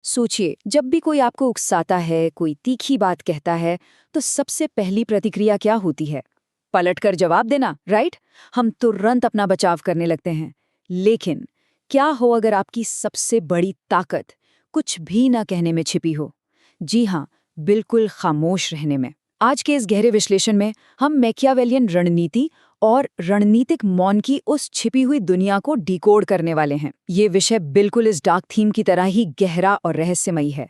सोचिए, जब भी कोई आपको उकसाता है, कोई तीखी बात कहता है, तो सबसे पहली प्रतिक्रिया क्या होती है? पलटकर जवाब देना, राइट? हम तुरंत अपना बचाव करने लगते हैं। लेकिन क्या हो अगर आपकी सबसे बड़ी ताकत कुछ भी ना कहने में छिपी हो? जी हाँ, बिल्कुल खामोश रहने में। आज के इस गहरे विश्लेषण में हम मैकियावेलियन रणनीति और रणनीतिक मौन की उस छिपी हुई दुनिया को डिकोड करने वाले हैं। ये विषय बिल्कुल इस डार्क थीम की तरह ही गहरा और रहस्यमयी है।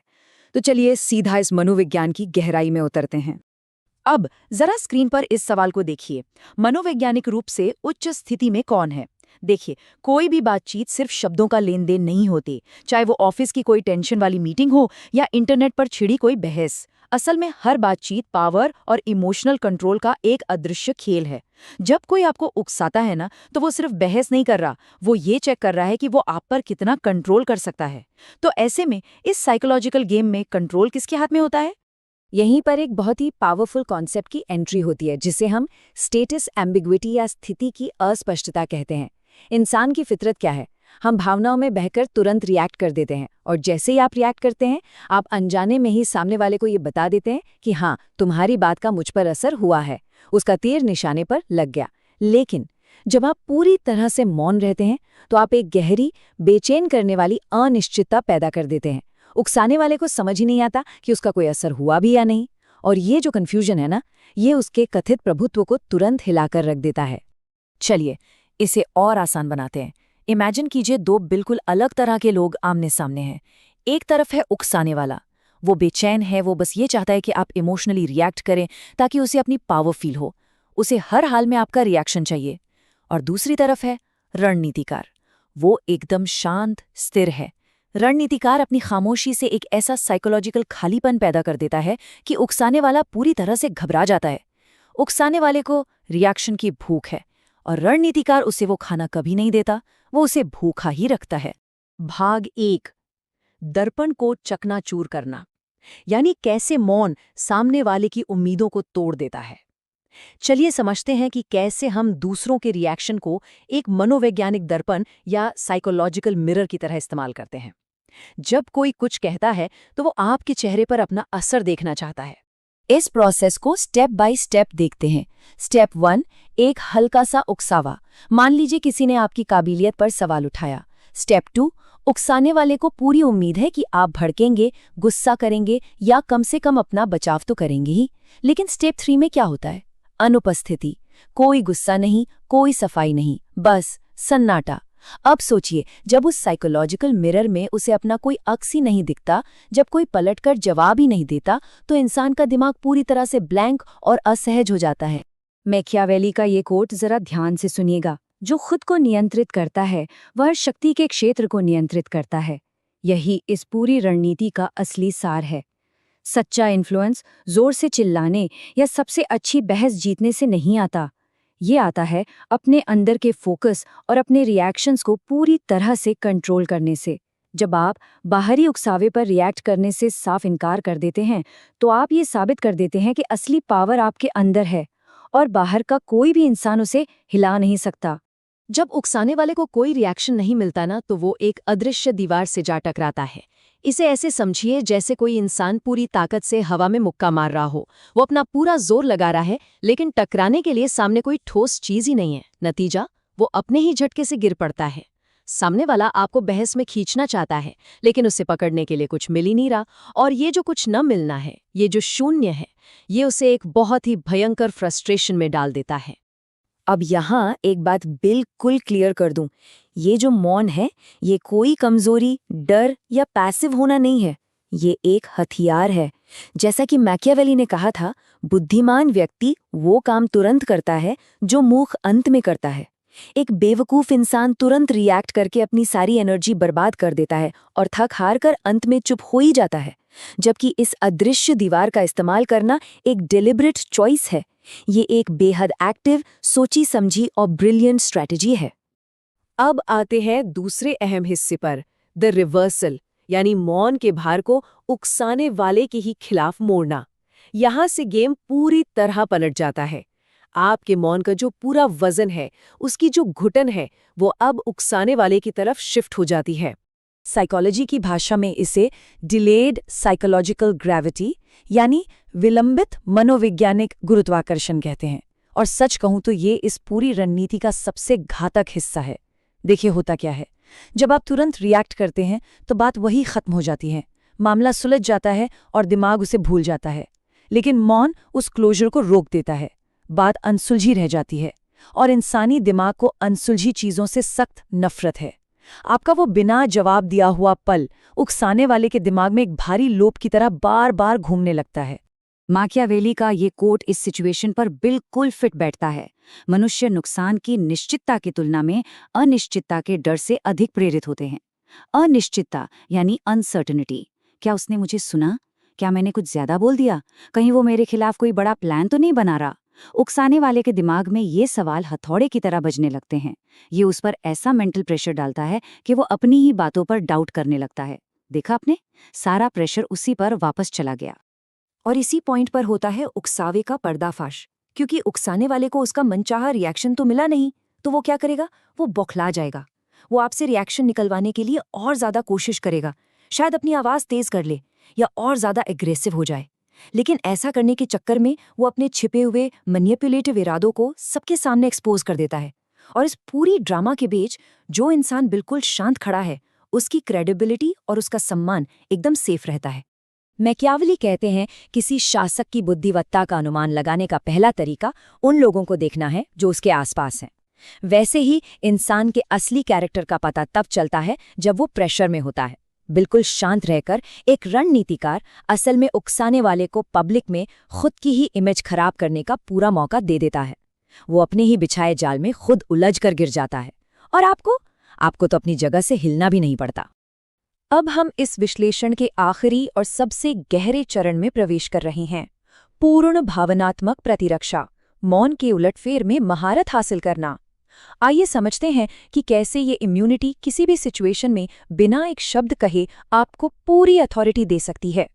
तो चलिए सीधा इस मनोविज्ञान की गहराई में उतरते हैं। अब जरा स्क्रीन पर इस सवाल को देखिए, मनोवैज्ञानिक रूप से उच्च स्थिति में कौन है? देखिए, कोई भी बातचीत सिर्फ शब्दों का लेन देन नहीं होती, चाहे वो ऑफिस की कोई टेंशन वाली मीटिंग हो या इंटरनेट पर छिड़ी कोई बहस। असल में हर बातचीत पावर और इमोशनल कंट्रोल का एक अदृश्य खेल है। जब कोई आपको उकसाता है ना, तो वो सिर्फ बहस नहीं कर रहा, वो ये चेक कर रहा है कि वो आप पर कितना कंट्रोल कर सकता है। तो ऐसे में इस साइकोलॉजिकल गेम में कंट्रोल किसके हाथ में होता है? यहीं पर एक बहुत ही पावरफुल कॉन्सेप्ट की एंट्री होती है, जिसे हम स्टेटस एम्बिग्विटी या स्थिति की अस्पष्टता कहते हैं। इंसान की फितरत क्या है? हम भावनाओं में बहकर तुरंत रिएक्ट कर देते हैं, और जैसे ही आप रिएक्ट करते हैं, आप अनजाने में ही सामने वाले को ये बता देते हैं कि हाँ, तुम्हारी बात का मुझ पर असर हुआ है। उसका तीर निशाने पर लग गया। लेकिन जब आप पूरी तरह से मौन रहते हैं, तो आप एक गहरी, बेचैन करने वाली अनिश्चितता पैदा कर देते हैं। उकसाने वाले को समझ ही नहीं आता कि उसका कोई असर हुआ भी या नहीं। और ये जो कन्फ्यूजन है ना, ये उसके कथित प्रभुत्व को तुरंत हिलाकर रख देता है। चलिए इसे और आसान बनाते हैं। इमेजिन कीजिए, दो बिल्कुल अलग तरह के लोग आमने सामने हैं। एक तरफ है उकसाने वाला, वो बेचैन है, वो बस ये चाहता है कि आप इमोशनली रिएक्ट करें ताकि उसे अपनी पावर फील हो। उसे हर हाल में आपका रिएक्शन चाहिए। और दूसरी तरफ है रणनीतिकार, वो एकदम शांत, स्थिर है। रणनीतिकार अपनी खामोशी से एक ऐसा साइकोलॉजिकल खालीपन पैदा कर देता है कि उकसाने वाला पूरी तरह से घबरा जाता है। उकसाने वाले को रिएक्शन की भूख है, और रणनीतिकार उसे वो खाना कभी नहीं देता, वो उसे भूखा ही रखता है। भाग 1, दर्पण को चकनाचूर करना, यानी कैसे मौन सामने वाले की उम्मीदों को तोड़ देता है। चलिए समझते हैं कि कैसे हम दूसरों के रिएक्शन को एक मनोवैज्ञानिक दर्पण या साइकोलॉजिकल मिरर की तरह इस्तेमाल करते हैं। जब कोई कुछ कहता है, तो वो आपके चेहरे पर अपना असर देखना चाहता है। इस प्रोसेस को स्टेप बाय स्टेप देखते हैं। स्टेप 1, एक हल्का सा उकसावा। मान लीजिए किसी ने आपकी काबिलियत पर सवाल उठाया। स्टेप 2, उकसाने वाले को पूरी उम्मीद है कि आप भड़केंगे, गुस्सा करेंगे या कम से कम अपना बचाव तो करेंगे ही। लेकिन स्टेप 3 में क्या होता है? अनुपस्थिति। कोई गुस्सा नहीं, कोई सफाई नहीं, बस सन्नाटा। अब सोचिए, जब उस साइकोलॉजिकल मिरर में उसे अपना कोई अक्स ही नहीं दिखता, जब कोई पलटकर जवाब ही नहीं देता, तो इंसान का दिमाग पूरी तरह से ब्लैंक और असहज हो जाता है। मैकियावेली का ये कोट जरा ध्यान से सुनिएगा। जो खुद को नियंत्रित करता है, वह शक्ति के क्षेत्र को नियंत्रित करता है। यही इस पूरी रणनीति का असली सार है। सच्चा इन्फ्लुएंस जोर से चिल्लाने या सबसे अच्छी बहस जीतने से नहीं आता। ये आता है अपने अंदर के फोकस और अपने रिएक्शंस को पूरी तरह से कंट्रोल करने से। जब आप बाहरी उकसावे पर रिएक्ट करने से साफ इनकार कर देते हैं, तो आप ये साबित कर देते हैं कि असली पावर आपके अंदर है और बाहर का कोई भी इंसान उसे हिला नहीं सकता। जब उकसाने वाले को कोई रिएक्शन नहीं मिलता ना, तो वो एक अदृश्य दीवार से जा टकराता है। इसे ऐसे समझिए जैसे कोई इंसान पूरी ताकत से हवा में मुक्का मार रहा हो। वो अपना पूरा जोर लगा रहा है, लेकिन टकराने के लिए सामने कोई ठोस चीज ही नहीं है। नतीजा, वो अपने ही झटके से गिर पड़ता है। सामने वाला आपको बहस में खींचना चाहता है, लेकिन उसे पकड़ने के लिए कुछ मिल ही नहीं रहा। और ये जो कुछ न मिलना है, ये जो शून्य है, ये उसे एक बहुत ही भयंकर फ्रस्ट्रेशन में डाल देता है। अब यहाँ एक बात बिल्कुल क्लियर कर दूं, ये जो मौन है, ये कोई कमजोरी, डर या पैसिव होना नहीं है। ये एक हथियार है। जैसा कि मैकियावेली ने कहा था, बुद्धिमान व्यक्ति वो काम तुरंत करता है जो मूर्ख अंत में करता है। एक बेवकूफ इंसान तुरंत रिएक्ट करके अपनी सारी एनर्जी बर्बाद कर देता है और थक हार कर अंत में चुप हो ही जाता है। जबकि इस अदृश्य दीवार का इस्तेमाल करना एक डिलिबरेट चॉइस है। ये एक बेहद एक्टिव, सोची समझी और ब्रिलियंट स्ट्रैटेजी है। अब आते हैं दूसरे अहम हिस्से पर, द रिवर्सल, यानी मौन के भार को उकसाने वाले के ही खिलाफ मोड़ना। यहाँ से गेम पूरी तरह पलट जाता है। आपके मौन का जो पूरा वजन है, उसकी जो घुटन है, वो अब उकसाने वाले की तरफ शिफ्ट हो जाती है। साइकोलॉजी की भाषा में इसे डिलेड साइकोलॉजिकल ग्रेविटी यानी विलंबित मनोवैज्ञानिक गुरुत्वाकर्षण कहते हैं। और सच कहूं तो ये इस पूरी रणनीति का सबसे घातक हिस्सा है। देखिए होता क्या है, जब आप तुरंत रिएक्ट करते हैं तो बात वही खत्म हो जाती है, मामला सुलझ जाता है और दिमाग उसे भूल जाता है। लेकिन मौन उस क्लोजर को रोक देता है, बात अनसुलझी रह जाती है। और इंसानी दिमाग को अनसुलझी चीजों से सख्त नफरत है। आपका वो बिना जवाब दिया हुआ पल उकसाने वाले के दिमाग में एक भारी लोप की तरह बार बार घूमने लगता है। माकियावेली का ये कोट इस सिचुएशन पर बिल्कुल फिट बैठता है। मनुष्य नुकसान की निश्चितता की तुलना में अनिश्चितता के डर से अधिक प्रेरित होते हैं। अनिश्चितता यानी अनसर्टेनिटी। क्या उसने मुझे सुना? क्या मैंने कुछ ज्यादा बोल दिया? कहीं वो मेरे खिलाफ कोई बड़ा प्लान तो नहीं बना रहा? उकसाने वाले के दिमाग में ये सवाल हथौड़े की तरह बजने लगते हैं। ये उस पर ऐसा मेंटल प्रेशर डालता है कि वो अपनी ही बातों पर डाउट करने लगता है। देखा आपने, सारा प्रेशर उसी पर वापस चला गया। और इसी पॉइंट पर होता है उकसावे का पर्दाफाश। क्योंकि उकसाने वाले को उसका मनचाहा रिएक्शन तो मिला नहीं, तो वो क्या करेगा? वो बौखला जाएगा। वो आपसे रिएक्शन निकलवाने के लिए और ज्यादा कोशिश करेगा, शायद अपनी आवाज तेज कर ले या और ज्यादा एग्रेसिव हो जाए। लेकिन ऐसा करने के चक्कर में वो अपने छिपे हुए मैनिपुलेटिव इरादों को सबके सामने एक्सपोज कर देता है। और इस पूरी ड्रामा के बीच जो इंसान बिल्कुल शांत खड़ा है, उसकी क्रेडिबिलिटी और उसका सम्मान एकदम सेफ रहता है। मैकियावेली कहते हैं, किसी शासक की बुद्धिमत्ता का अनुमान लगाने का पहला तरीका उन लोगों को देखना है जो उसके आसपास हैं। वैसे ही इंसान के असली कैरेक्टर का पता तब चलता है जब वो प्रेशर में होता है। बिल्कुल शांत रहकर एक रणनीतिकार असल में उकसाने वाले को पब्लिक में खुद की ही इमेज खराब करने का पूरा मौका दे देता है। वो अपने ही बिछाए जाल में खुद उलझ कर गिर जाता है। और आपको तो अपनी जगह से हिलना भी नहीं पड़ता। अब हम इस विश्लेषण के आखिरी और सबसे गहरे चरण में प्रवेश कर रहे हैं, पूर्ण भावनात्मक प्रतिरक्षा, मौन के उलटफेर में महारत हासिल करना। आइए समझते हैं कि कैसे ये इम्यूनिटी किसी भी सिचुएशन में बिना एक शब्द कहे आपको पूरी अथॉरिटी दे सकती है।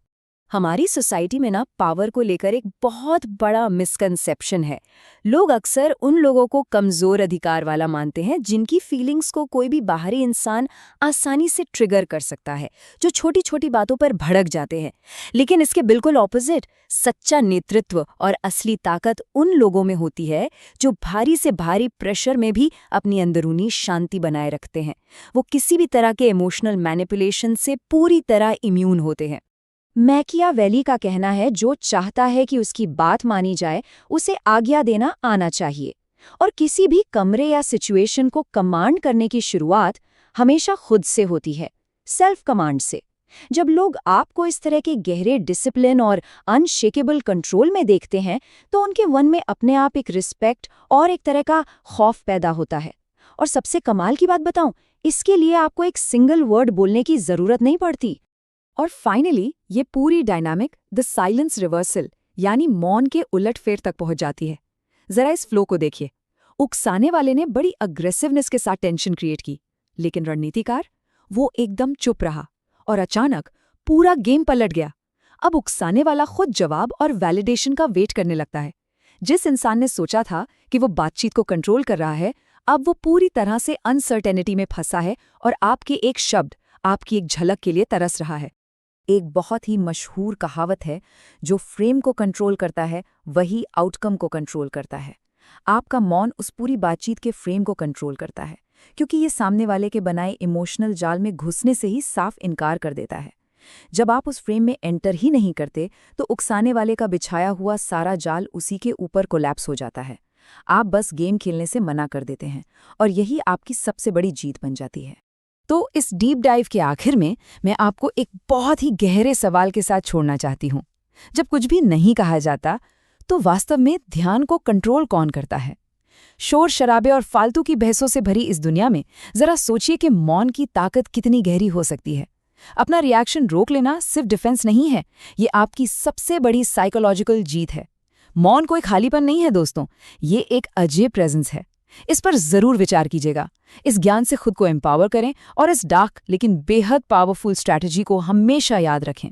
हमारी सोसाइटी में पावर को लेकर एक बहुत बड़ा मिसकंसेप्शन है। लोग अक्सर उन लोगों को कमजोर अधिकार वाला मानते हैं जिनकी फीलिंग्स को कोई भी बाहरी इंसान आसानी से ट्रिगर कर सकता है, जो छोटी छोटी बातों पर भड़क जाते हैं। लेकिन इसके बिल्कुल ऑपोजिट, सच्चा नेतृत्व और असली ताकत उन लोगों में होती है जो भारी से भारी प्रेशर में भी अपनी अंदरूनी शांति बनाए रखते हैं। वो किसी भी तरह के इमोशनल मैनिपुलेशन से पूरी तरह इम्यून होते हैं। मैकियावेली का कहना है, जो चाहता है कि उसकी बात मानी जाए उसे आज्ञा देना आना चाहिए। और किसी भी कमरे या सिचुएशन को कमांड करने की शुरुआत हमेशा खुद से होती है, सेल्फ कमांड से। जब लोग आपको इस तरह के गहरे डिसिप्लिन और अनशेकेबल कंट्रोल में देखते हैं तो उनके मन में अपने आप एक रिस्पेक्ट और एक तरह का खौफ पैदा होता है। और सबसे कमाल की बात बताऊं, इसके लिए आपको एक सिंगल वर्ड बोलने की जरूरत नहीं पड़ती। और फाइनली ये पूरी डायनामिक द साइलेंस रिवर्सल यानी मौन के उलटफेर तक पहुंच जाती है। जरा इस फ्लो को देखिए। उकसाने वाले ने बड़ी अग्रेसिवनेस के साथ टेंशन क्रिएट की, लेकिन रणनीतिकार वो एकदम चुप रहा और अचानक पूरा गेम पलट गया। अब उकसाने वाला खुद जवाब और वैलिडेशन का वेट करने लगता है। जिस इंसान ने सोचा था कि वो बातचीत को कंट्रोल कर रहा है, अब वो पूरी तरह से अनसर्टेनिटी में फंसा है और आपके एक शब्द, आपकी एक झलक के लिए तरस रहा है। एक बहुत ही मशहूर कहावत है, जो फ्रेम को कंट्रोल करता है वही आउटकम को कंट्रोल करता है। आपका मौन उस पूरी बातचीत के फ्रेम को कंट्रोल करता है, क्योंकि ये सामने वाले के बनाए इमोशनल जाल में घुसने से ही साफ इनकार कर देता है। जब आप उस फ्रेम में एंटर ही नहीं करते तो उकसाने वाले का बिछाया हुआ सारा जाल उसी के ऊपर कोलैप्स हो जाता है। आप बस गेम खेलने से मना कर देते हैं और यही आपकी सबसे बड़ी जीत बन जाती है। तो इस डीप डाइव के आखिर में मैं आपको एक बहुत ही गहरे सवाल के साथ छोड़ना चाहती हूँ। जब कुछ भी नहीं कहा जाता तो वास्तव में ध्यान को कंट्रोल कौन करता है? शोर शराबे और फालतू की बहसों से भरी इस दुनिया में जरा सोचिए कि मौन की ताकत कितनी गहरी हो सकती है। अपना रिएक्शन रोक लेना सिर्फ डिफेंस नहीं है, ये आपकी सबसे बड़ी साइकोलॉजिकल जीत है। मौन कोई खालीपन नहीं है दोस्तों, ये एक अजय प्रेजेंस है। इस पर जरूर विचार कीजिएगा। इस ज्ञान से खुद को एम्पावर करें और इस डार्क लेकिन बेहद पावरफुल स्ट्रैटेजी को हमेशा याद रखें।